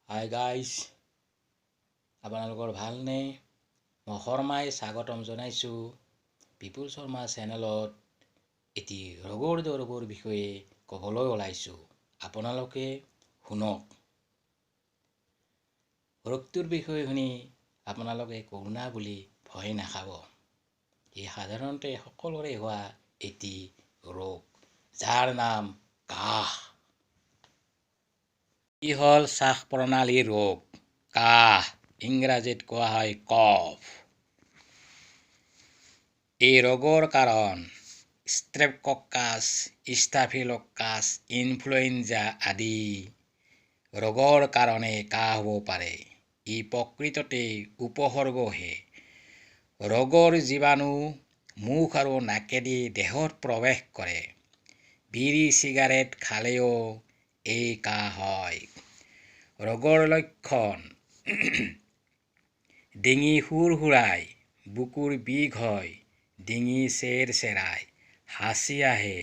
Hi guys, আপোনালোকৰ ভালনে? মই শৰ্মাই স্বাগতম জনাইছোঁ বিপুল শৰ্মা চেনেলত। এটি ৰোগৰ দৰৱৰ বিষয়ে ক'বলৈ ওলাইছোঁ, আপোনালোকে শুনক। ৰোগটোৰ বিষয়ে শুনি আপোনালোকে কৰোনা বুলি ভয় নাখাব। ই সাধাৰণতে সকলোৰে হোৱা এটি ৰোগ, যাৰ নাম কাহ। ই হ'ল শ্বাস প্ৰণালীৰ ৰোগ। কাহ ইংৰাজীত কোৱা হয় কফ। এই ৰোগৰ কাৰণ ষ্ট্ৰেপ্ট'ককাছ, ষ্টাফিল'ককাছ, ইনফ্লুৱেঞ্জা আদি ৰোগৰ কাৰণে কাহ হ'ব পাৰে। ই প্ৰকৃততে উপসৰ্গহে। ৰোগৰ জীৱাণু মুখ আৰু নাকেদি দেহত প্ৰৱেশ কৰে। বিড়ি চিগাৰেট খালেও এই কাহ হয়। ৰোগৰ লক্ষণ: ডিঙি সুৰসুৰাই, বুকুৰ বিষ হয়, ডিঙি চেৰচেৰাই, হাঁচি আহে,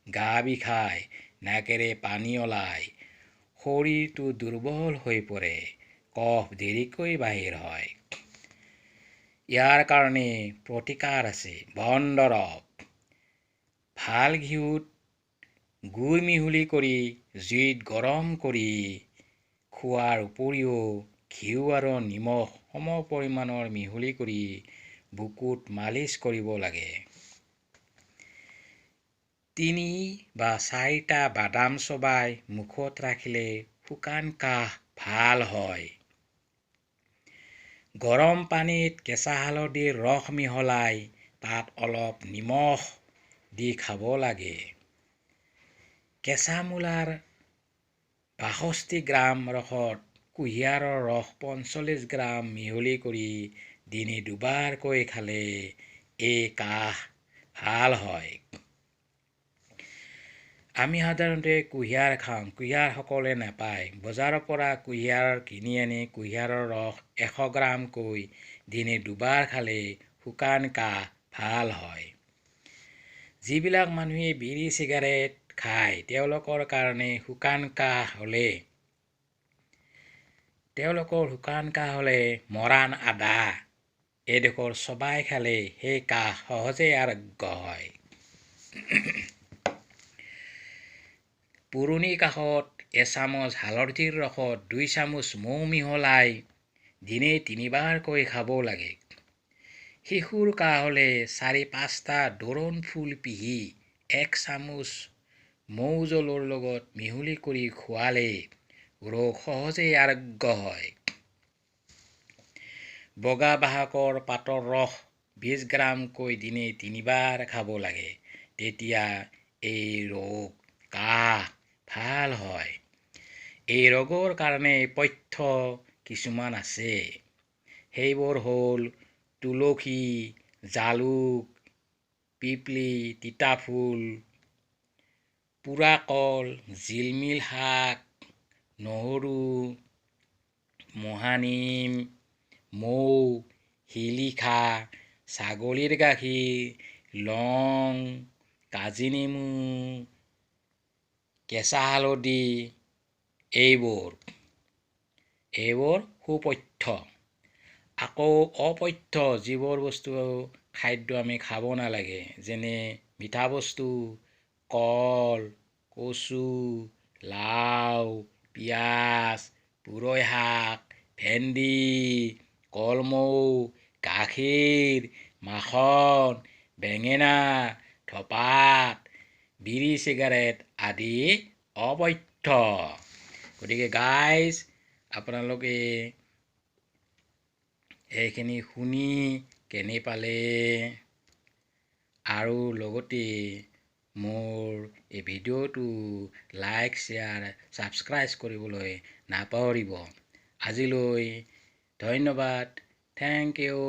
গা বিষায়, নাকেৰে পানী ওলায়, শৰীৰটো দুৰ্বল হৈ পৰে, কফ দেৰিকৈ বাহিৰ হয়। ইয়াৰ কাৰণে প্ৰতিকাৰ আছে। বন দৰৱ: ভাল ঘিউত গুড় মিহলি কৰি জুইত গৰম কৰি খোৱাৰ উপৰিও ঘিউ আৰু নিমখ সম পৰিমাণৰ মিহলি কৰি বুকুত মালিচ কৰিব লাগে। ৩ বা ৪টা বাদাম চোবাই মুখত ৰাখিলে শুকান কাহ ভাল হয়। গৰম পানীত কেঁচা হালধিৰ ৰস মিহলাই তাত অলপ নিমখ দি খাব লাগে। কেঁচা মূলাৰ ৬২ গ্ৰাম ৰসত কুঁহিয়াৰৰ ৰস ৪৫ গ্ৰাম মিহলি কৰি দিনে দুবাৰকৈ খালে এই কাহ ভাল হয়। আমি সাধাৰণতে কুঁহিয়াৰ খাওঁ, কুঁহিয়াৰ সকলোৱে নাপায়। বজাৰৰ পৰা কুঁহিয়াৰ কিনি আনি কুঁহিয়াৰৰ ৰস ১০০ গ্ৰামকৈ দিনে দুবাৰ খালে শুকান কাহ ভাল হয়। যিবিলাক মানুহে বিড়ি চিগাৰেট খায় তেওঁলোকৰ কাৰণে শুকান কাহ হ'লে মৰাণ আদা এডোখৰ চোবাই খালে সেই কাহ সহজেই আৰোগ্য হয়। পুৰণি কাহত এচামুচ হালধিৰ ৰসত ২ চামুচ মৌ মিহলাই দিনে ৩ বাৰকৈ খাব লাগে। শিশুৰ কাহ হ'লে ৪-৫টা দোৰোণ ফুল পিহি ১ চামুচ মৌ জোলৰ লগত মিহলি কৰি খোৱালে ৰোগ সহজেই আৰোগ্য হয়। বগা বাহকৰ পাতৰ ৰস ২০ গ্ৰামকৈ দিনে ৩ বাৰ খাব লাগে। তেতিয়া এই কাহ ভাল হয়। এই ৰোগৰ কাৰণে পথ্য কিছুমান আছে। সেইবোৰ হ'ল তুলসী, জালুক, পিপলি, তিতাফুল, পোৰা কল, জিলমিল শাক, নহৰু, মহানিম, মৌ, শিলিখা, ছাগলীৰ গাখীৰ, লং, কাজি নেমু, কেঁচা হালধি এইবোৰ সুপথ্য। আকৌ অপথ্য যিবোৰ খাদ্য আমি খাব নালাগে, যেনে মিঠা বস্তু, কল, কচু, লাও, পিঁয়াজ, পুৰৈ শাক, ভেন্দি, কলমৌ, গাখীৰ, মাখন, বেঙেনা, ধপাত, বিড়ি চিগাৰেট আদি অপথ্য। গতিকে গাইজ, আপোনালোকে এইখিনি শুনি কেনে পালে? আৰু লগতে মোৰ এই ভিডিঅ'টো লাইক, শ্বেয়াৰ, ছাবস্ক্ৰাইব কৰিবলৈ নাপাহৰিব। আজিলৈ ধন্যবাদ। Thank U.